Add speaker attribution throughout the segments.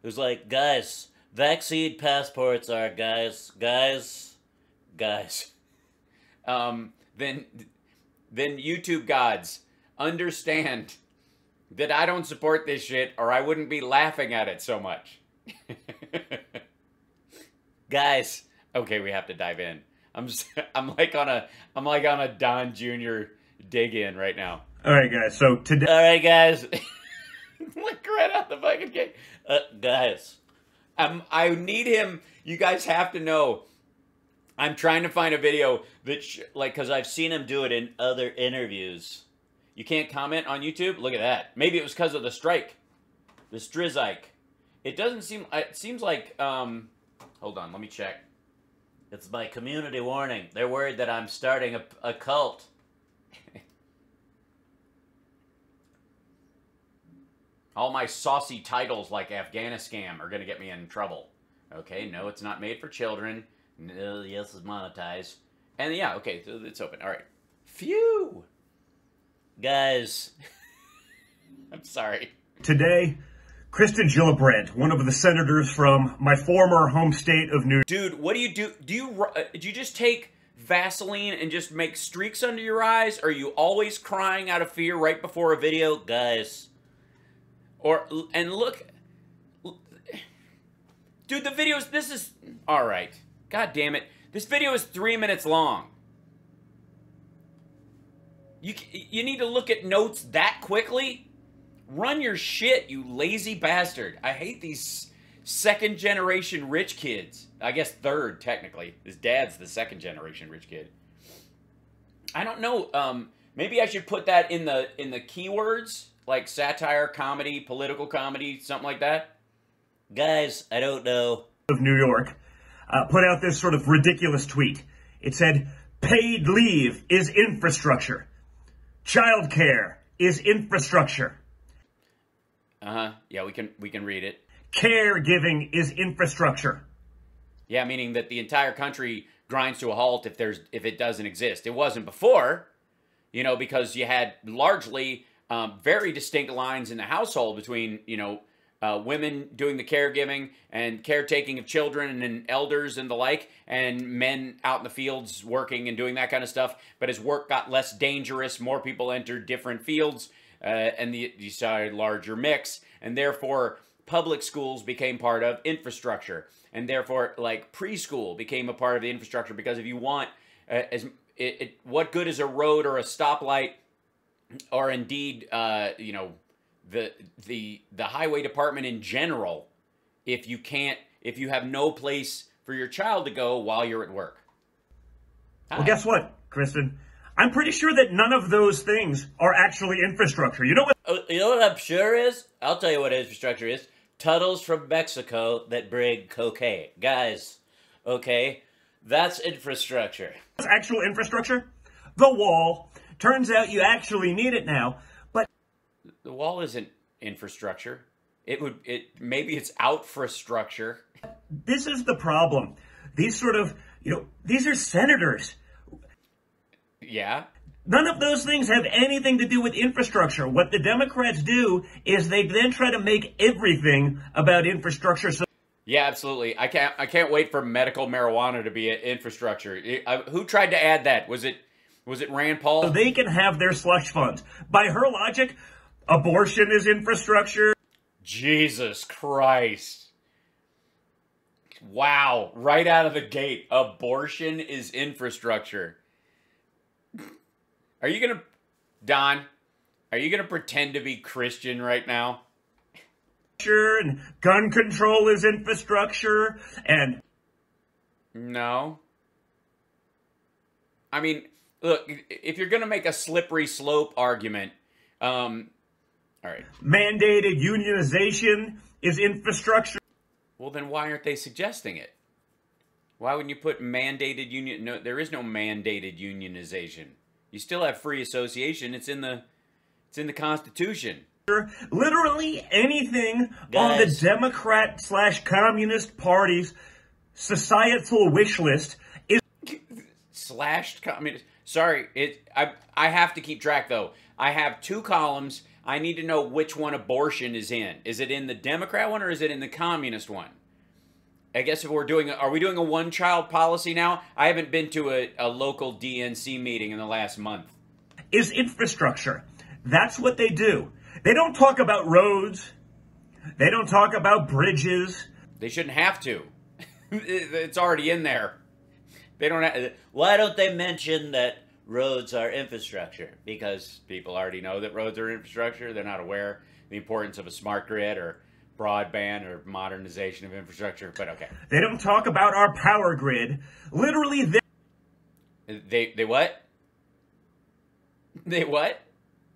Speaker 1: who's like, guys, vaccine passports are guys.
Speaker 2: Then YouTube gods, understand that I don't support this shit, or I wouldn't be laughing at it so much.
Speaker 1: Guys,
Speaker 2: okay, we have to dive in. I'm like on a Don Jr. dig in right now.
Speaker 3: All right, guys. So today,
Speaker 1: all right, guys.
Speaker 2: Like right out the fucking gate.
Speaker 1: Guys,
Speaker 2: I need him. You guys have to know. I'm trying to find a video that,
Speaker 1: because I've seen him do it in other interviews.
Speaker 2: You can't comment on YouTube? Look at that. Maybe it was because of the strike. The Strizike. It doesn't seem... It seems like... hold on, let me check.
Speaker 1: It's my community warning. They're worried that I'm starting a cult.
Speaker 2: All my saucy titles like Afghanistan are going to get me in trouble. Okay, no, it's not made for children.
Speaker 1: No, yes, it's monetized.
Speaker 2: And yeah, okay, so it's open. All right. Phew!
Speaker 1: Guys.
Speaker 2: I'm sorry.
Speaker 3: Today, Kristen Gillibrand, one of the senators from my former home state of New York.
Speaker 2: Dude, what do you do? Do you just take Vaseline and just make streaks under your eyes? Or are you always crying out of fear right before a video?
Speaker 1: Guys.
Speaker 2: And look. Dude, the videos, this is... All right. God damn it. This video is 3 minutes long. You need to look at notes that quickly? Run your shit, you lazy bastard. I hate these second-generation rich kids. I guess third, technically. His dad's the second-generation rich kid. I don't know. Maybe I should put that in the keywords, like satire, comedy, political comedy, something like that.
Speaker 1: Guys, I don't know.
Speaker 3: Of New York, put out this sort of ridiculous tweet. It said, "Paid leave is infrastructure. Childcare is infrastructure.
Speaker 2: Yeah, we can read it.
Speaker 3: Caregiving is infrastructure."
Speaker 2: Yeah, meaning that the entire country grinds to a halt if it doesn't exist. It wasn't before, because you had largely very distinct lines in the household between, women doing the caregiving and caretaking of children and elders and the like, and men out in the fields working and doing that kind of stuff. But as work got less dangerous, more people entered different fields, and you saw a larger mix, and therefore public schools became part of infrastructure, and therefore like preschool became a part of the infrastructure, because if you want, what good is a road or a stoplight, or indeed, the highway department in general, if you have no place for your child to go while you're at work?
Speaker 3: Well, guess what, Kristen? I'm pretty sure that none of those things are actually infrastructure. You know what?
Speaker 1: You know what I'm sure is? I'll tell you what infrastructure is. Tunnels from Mexico that bring cocaine. Guys, okay? That's infrastructure.
Speaker 3: What's actual infrastructure? The wall. Turns out you actually need it now, but...
Speaker 2: The wall isn't infrastructure. Maybe it's outfrastructure.
Speaker 3: This is the problem. These sort of, these are senators.
Speaker 2: Yeah.
Speaker 3: None of those things have anything to do with infrastructure. What the Democrats do is they then try to make everything about infrastructure. So
Speaker 2: yeah, absolutely. I can't wait for medical marijuana to be infrastructure. Who tried to add that? Was it Rand Paul?
Speaker 3: So they can have their slush funds. By her logic, abortion is infrastructure.
Speaker 2: Jesus Christ. Wow. Right out of the gate, abortion is infrastructure. Are you going to, Don, are you going to pretend to be Christian right now?
Speaker 3: And gun control is infrastructure, and...
Speaker 2: No. I mean, look, if you're going to make a slippery slope argument, all right.
Speaker 3: Mandated unionization is infrastructure.
Speaker 2: Well, then why aren't they suggesting it? Why wouldn't you put mandated union? No, there is no mandated unionization. You still have free association. It's in the Constitution.
Speaker 3: Literally anything on the Democrat/Communist Party's societal wish list is
Speaker 2: /communist. Sorry, I have to keep track though. I have 2 columns. I need to know which one abortion is in. Is it in the Democrat one or is it in the communist one? I guess if we're doing, are we doing a one-child policy now? I haven't been to a local DNC meeting in the last month.
Speaker 3: Is infrastructure. That's what they do. They don't talk about roads. They don't talk about bridges.
Speaker 2: They shouldn't have to. It's already in there. They don't have,
Speaker 1: Why don't they mention that roads are infrastructure? Because people already know that roads are infrastructure. They're not aware of the importance of a smart grid or broadband or modernization of infrastructure, but okay.
Speaker 3: They don't talk about our power grid. Literally,
Speaker 2: They what? They what?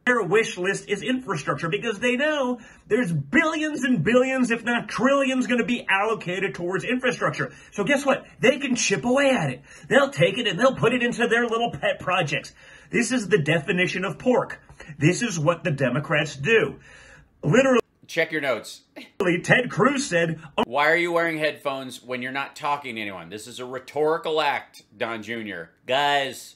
Speaker 3: their wish list is infrastructure because they know there's billions and billions, if not trillions, going to be allocated towards infrastructure. So guess what? They can chip away at it. They'll take it and they'll put it into their little pet projects. This is the definition of pork. This is what the Democrats do. Literally,
Speaker 2: Check your notes.
Speaker 3: Ted Cruz said,
Speaker 2: Why are you wearing headphones when you're not talking to anyone? This is a rhetorical act, Don Jr.
Speaker 1: Guys.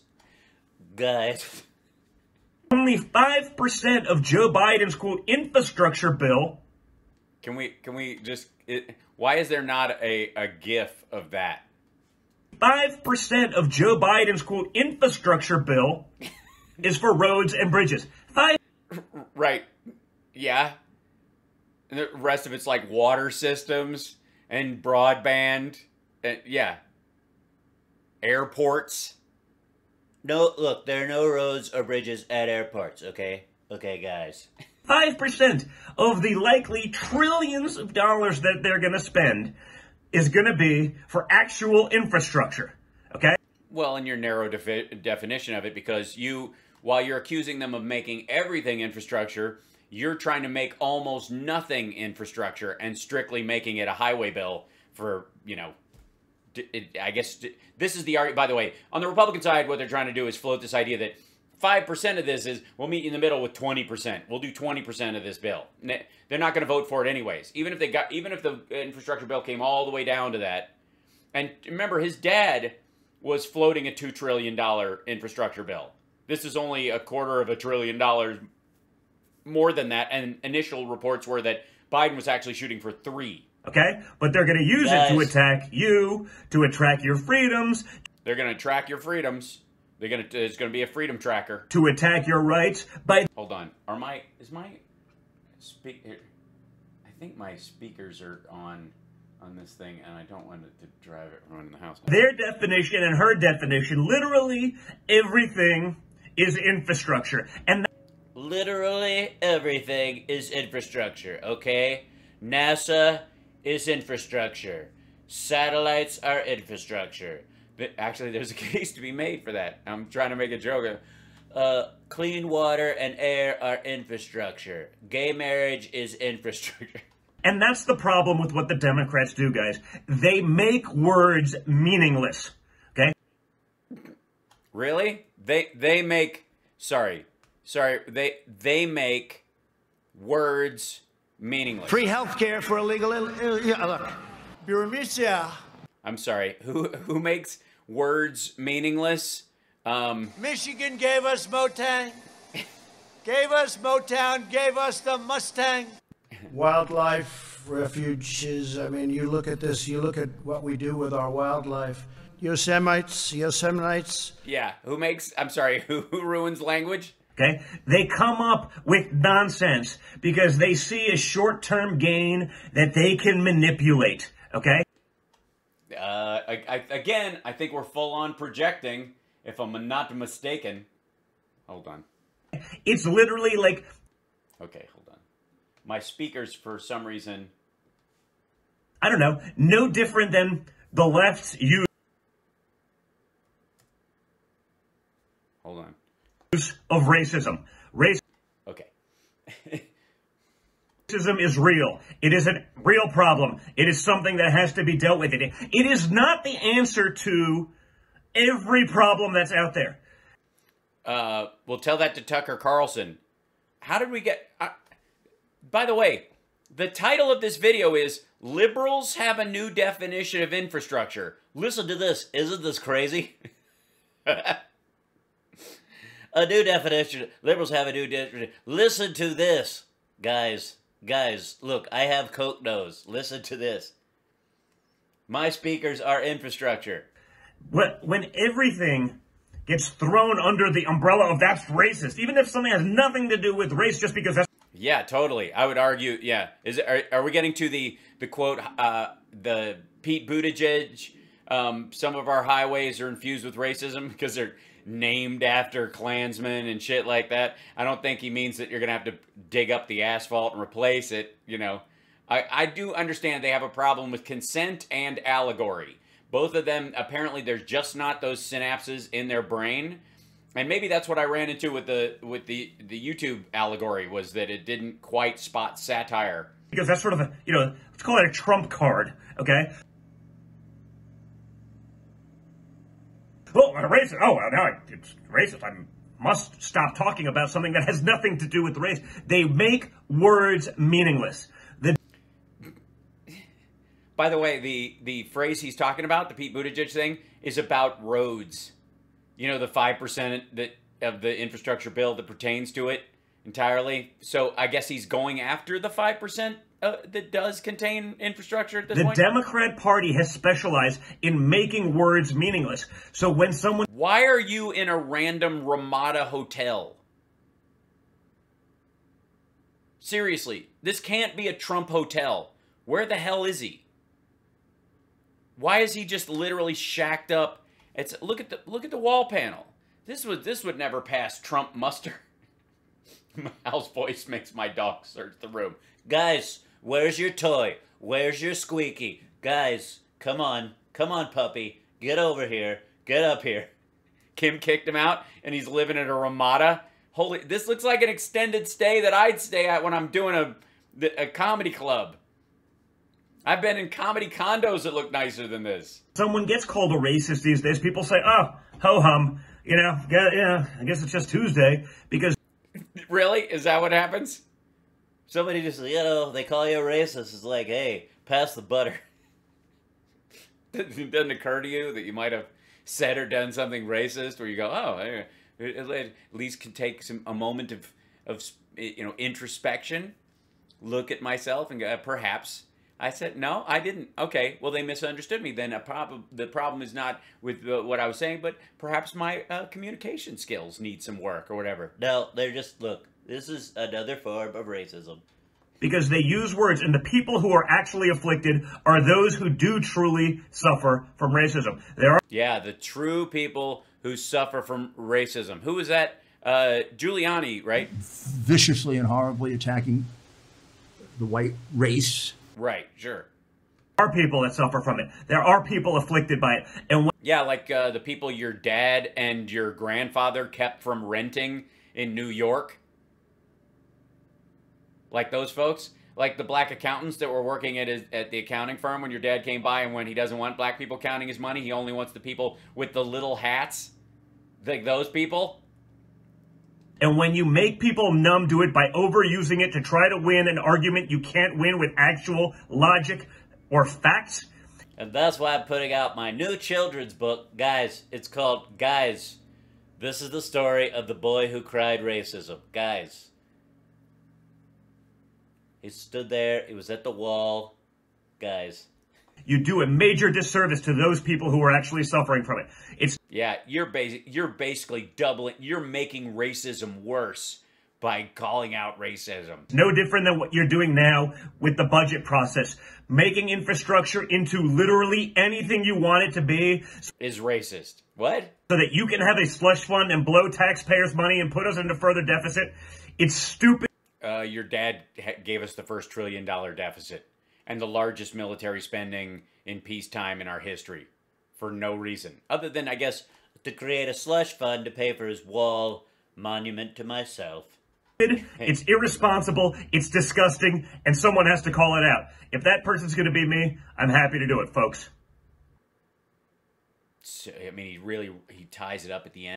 Speaker 3: only 5% of Joe Biden's, quote, infrastructure bill.
Speaker 2: Can we just, why is there not a gif of that?
Speaker 3: 5% of Joe Biden's, quote, infrastructure bill is for roads and bridges.
Speaker 2: Right. Yeah. And the rest of it's like water systems and broadband. And, yeah. Airports.
Speaker 1: No, look, there are no roads or bridges at airports, okay? Okay, guys.
Speaker 3: 5% of the likely trillions of dollars that they're going to spend is going to be for actual infrastructure, okay?
Speaker 2: Well, in your narrow definition of it, because while you're accusing them of making everything infrastructure, you're trying to make almost nothing infrastructure and strictly making it a highway bill for, I guess this is the argument. By the way, on the Republican side, what they're trying to do is float this idea that 5% of this is, we'll meet in the middle with 20%. We'll do 20% of this bill. They're not going to vote for it anyways. Even if the infrastructure bill came all the way down to that. And remember, his dad was floating a $2 trillion infrastructure bill. This is only $250 billion more than that. And initial reports were that Biden was actually shooting for 3.
Speaker 3: Okay? But they're going to use it to attack you, to attract your freedoms.
Speaker 2: They're going to track your freedoms. It's going to be a freedom tracker.
Speaker 3: To attack your rights by...
Speaker 2: Hold on. I think my speakers are on this thing, and I don't want it to drive everyone in the house.
Speaker 3: Their definition and her definition, literally everything is infrastructure. And
Speaker 1: Literally everything is infrastructure, okay? NASA is infrastructure. Satellites are infrastructure. But actually, there's a case to be made for that. I'm trying to make a joke. Clean water and air are infrastructure. Gay marriage is infrastructure.
Speaker 3: And that's the problem with what the Democrats do, guys. They make words meaningless, okay?
Speaker 2: Really? They make... Sorry. They make words meaningless.
Speaker 4: Free health care for illegal... Look.
Speaker 2: I'm sorry. Who makes words meaningless?
Speaker 4: Michigan gave us Motown. Gave us Motown. Gave us the Mustang. Wildlife refuges. I mean, you look at this. You look at what we do with our wildlife. Yosemite.
Speaker 2: Yeah. I'm sorry. Who ruins language?
Speaker 3: Okay? They come up with nonsense because they see a short-term gain that they can manipulate, okay?
Speaker 2: Again, I think we're full on projecting, if I'm not mistaken. Hold on.
Speaker 3: It's literally like...
Speaker 2: Okay, hold on. My speakers, for some reason...
Speaker 3: I don't know, no different than the left's use
Speaker 2: Hold on.
Speaker 3: of racism.
Speaker 2: Okay.
Speaker 3: Racism is real. It is a real problem. It is something that has to be dealt with. It is not the answer to every problem that's out there.
Speaker 2: We'll tell that to Tucker Carlson. How did we get... by the way, the title of this video is Liberals Have a New Definition of Infrastructure.
Speaker 1: Listen to this. Isn't this crazy? A new definition. Liberals have a new definition. Listen to this, guys. Guys, look, I have coke nose. Listen to this. My speakers are infrastructure.
Speaker 3: When everything gets thrown under the umbrella of that's racist, even if something has nothing to do with race, just because that's...
Speaker 2: Yeah, totally. I would argue, yeah. Are we getting to the quote, the Pete Buttigieg, some of our highways are infused with racism because they're named after Klansmen and shit like that? I don't think he means that you're going to have to dig up the asphalt and replace it, you know. I do understand they have a problem with consent and allegory. Both of them, apparently there's just not those synapses in their brain. And maybe that's what I ran into with the YouTube allegory, was that it didn't quite spot satire.
Speaker 3: Because that's sort of a, you know, let's call it a trump card, okay? Oh, racist. Oh, well, now it's racist. I must stop talking about something that has nothing to do with race. They make words meaningless.
Speaker 2: By the way, the phrase he's talking about, the Pete Buttigieg thing, is about roads. You know, the 5% of the infrastructure bill that pertains to it entirely. So I guess he's going after the 5% that does contain infrastructure at this point.
Speaker 3: The Democrat Party has specialized in making words meaningless. So when someone...
Speaker 2: Why are you in a random Ramada hotel? Seriously, this can't be a Trump hotel. Where the hell is he? Why is he just literally shacked up? Look at the wall panel. This would never pass Trump muster. Al's voice makes my dog search the room.
Speaker 1: Guys, where's your toy? Where's your squeaky? Guys, come on. Come on, puppy. Get over here. Get up here.
Speaker 2: Kim kicked him out, and he's living at a Ramada. Holy, this looks like an extended stay that I'd stay at when I'm doing a comedy club. I've been in comedy condos that look nicer than this.
Speaker 3: Someone gets called a racist these days, people say, oh, ho-hum, you know, yeah, I guess it's just Tuesday, because...
Speaker 2: Really? Is that what happens?
Speaker 1: Somebody just, you know, they call you a racist. It's like, hey, pass the butter.
Speaker 2: It doesn't occur to you that you might have said or done something racist where you go, oh, at least can take a moment of you know, introspection, look at myself and go, perhaps... I said, no, I didn't. Okay, well, they misunderstood me. Then the problem is not with what I was saying, but perhaps my communication skills need some work or whatever.
Speaker 1: No, they're just, look, this is another form of racism.
Speaker 3: Because they use words, and the people who are actually afflicted are those who do truly suffer from racism.
Speaker 2: Yeah, the true people who suffer from racism. Who is that? Giuliani, right?
Speaker 5: Viciously and horribly attacking the white race.
Speaker 2: Right, sure.
Speaker 3: There are people that suffer from it. There are people afflicted by it. And
Speaker 2: yeah, like the people your dad and your grandfather kept from renting in New York. Like those folks. Like the black accountants that were working at the accounting firm when your dad came by, and when he doesn't want black people counting his money, he only wants the people with the little hats. Like those people.
Speaker 3: And when you make people numb to it by overusing it to try to win an argument you can't win with actual logic or facts.
Speaker 1: And that's why I'm putting out my new children's book. Guys, it's called, Guys, this is the story of the boy who cried racism. Guys. He stood there. He was at the wall. Guys.
Speaker 3: You do a major disservice to those people who are actually suffering from it.
Speaker 2: Yeah, you're basically doubling, you're making racism worse by calling out racism.
Speaker 3: No different than what you're doing now with the budget process. Making infrastructure into literally anything you want it to be.
Speaker 2: Is racist. What?
Speaker 3: So that you can have a slush fund and blow taxpayers' money and put us into further deficit. It's stupid.
Speaker 2: Your dad gave us the first $1 trillion deficit and the largest military spending in peacetime in our history. For no reason. Other than, I guess,
Speaker 1: to create a slush fund to pay for his wall monument to myself.
Speaker 3: It's irresponsible, it's disgusting, and someone has to call it out. If that person's going to be me, I'm happy to do it, folks.
Speaker 2: So, I mean, he ties it up at the end.